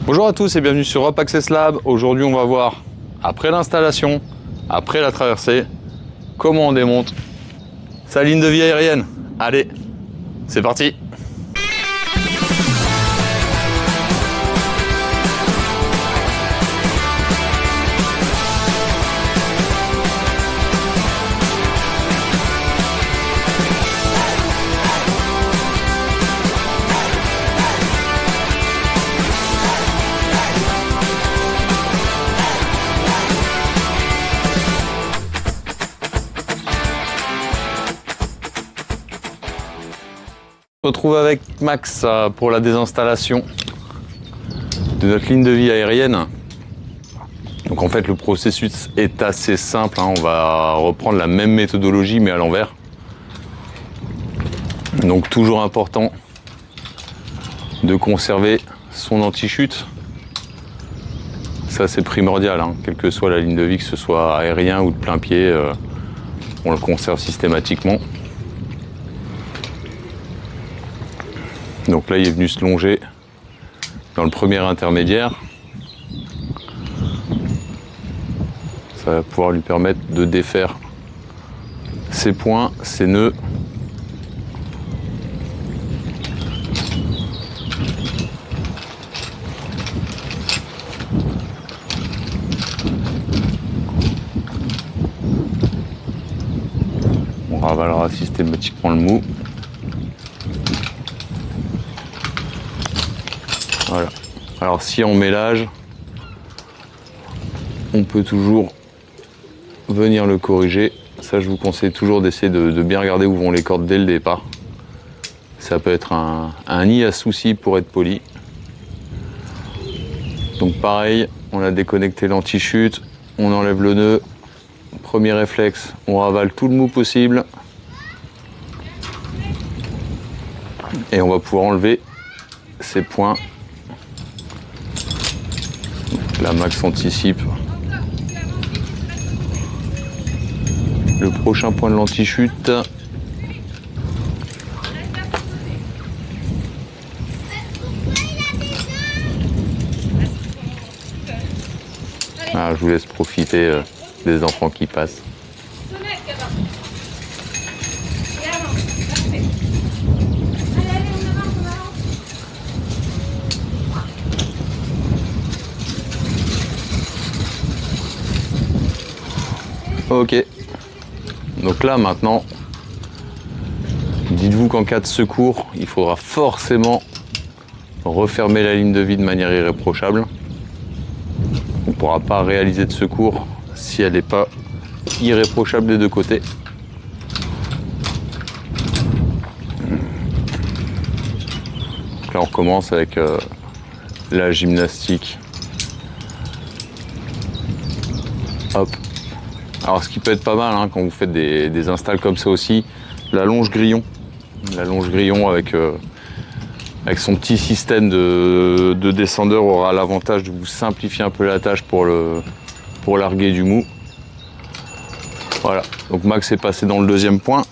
Bonjour à tous et bienvenue sur Hop Access Lab. Aujourd'hui on va voir, après l'installation, après la traversée, comment on démonte sa ligne de vie aérienne. Allez, c'est parti! On se retrouve avec Max pour la désinstallation de notre ligne de vie aérienne. Donc en fait le processus est assez simple, hein. On va reprendre la même méthodologie mais à l'envers. Donc toujours important de conserver son anti-chute. Ça c'est primordial, hein. Quelle que soit la ligne de vie, que ce soit aérien ou de plein pied, on le conserve systématiquement. Donc là, il est venu se longer dans le premier intermédiaire. Ça va pouvoir lui permettre de défaire ses points, ses nœuds. On ravalera systématiquement le mou. Voilà. Alors si on mélange, on peut toujours venir le corriger. Ça, je vous conseille toujours d'essayer de bien regarder où vont les cordes dès le départ. Ça peut être un nid à souci pour être poli. Donc pareil, on a déconnecté l'anti-chute, on enlève le nœud. Premier réflexe, on ravale tout le mou possible. Et on va pouvoir enlever ces points. La Max anticipe le prochain point de l'anti-chute. Ah, je vous laisse profiter des enfants qui passent. Ok, donc là maintenant, dites-vous qu'en cas de secours, il faudra forcément refermer la ligne de vie de manière irréprochable. On ne pourra pas réaliser de secours si elle n'est pas irréprochable des deux côtés. Donc là on recommence avec la gymnastique. Hop. Alors ce qui peut être pas mal, hein, quand vous faites des installs comme ça aussi, la longe grillon. La longe grillon avec son petit système de descendeur aura l'avantage de vous simplifier un peu la tâche pour larguer du mou. Voilà, donc Max est passé dans le deuxième point.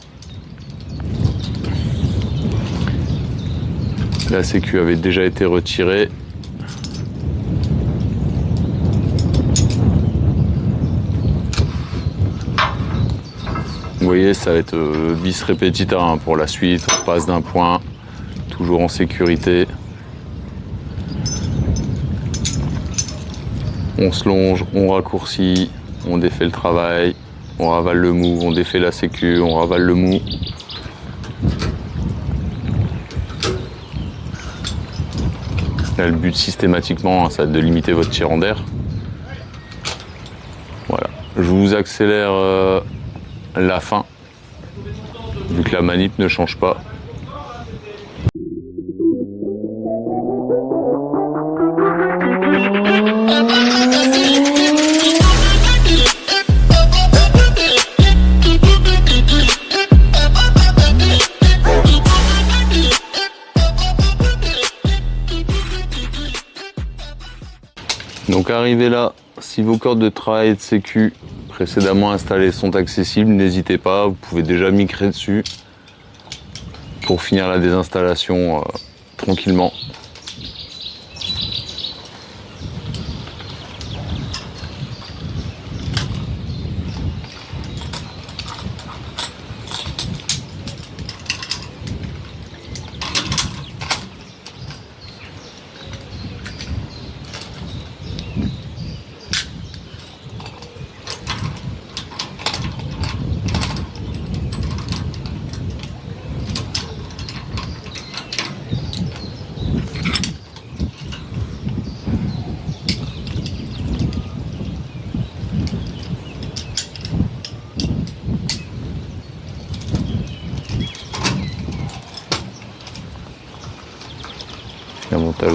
La sécu avait déjà été retirée. Vous voyez, ça va être bis repetita, hein, pour la suite. On passe d'un point, toujours en sécurité. On se longe, on raccourcit, on défait le travail, on ravale le mou, on défait la sécu, on ravale le mou. Là, le but systématiquement, hein, ça va être de limiter votre tir en d'air. Voilà, je vous accélère la fin, vu que la manip ne change pas. Donc arrivé là, si vos cordes de travail et de sécu précédemment installées sont accessibles, n'hésitez pas, vous pouvez déjà migrer dessus pour finir la désinstallation tranquillement.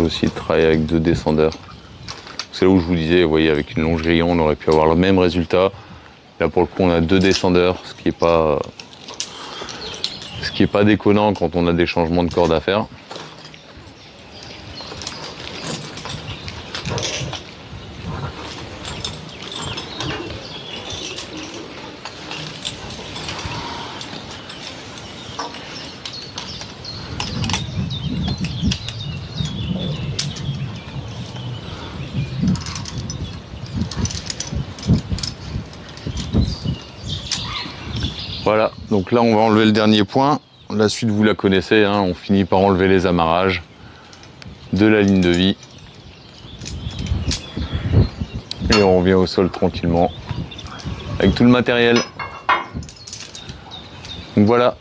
aussi de travailler avec 2 descendeurs. C'est là où je vous disais, vous voyez, avec une longe grillon, on aurait pu avoir le même résultat. Là, pour le coup, on a 2 descendeurs, ce qui est pas déconnant quand on a des changements de corde à faire. Voilà, donc là on va enlever le dernier point. La suite vous la connaissez, hein, on finit par enlever les amarrages de la ligne de vie. Et on revient au sol tranquillement avec tout le matériel. Donc voilà,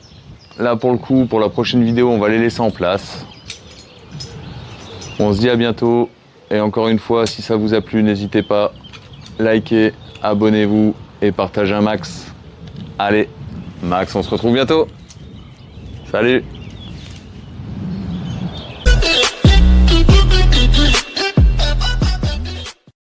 là pour le coup, pour la prochaine vidéo, on va les laisser en place. On se dit à bientôt. Et encore une fois, si ça vous a plu, n'hésitez pas, likez, abonnez-vous et partagez un max. Allez, Max, on se retrouve bientôt. Salut!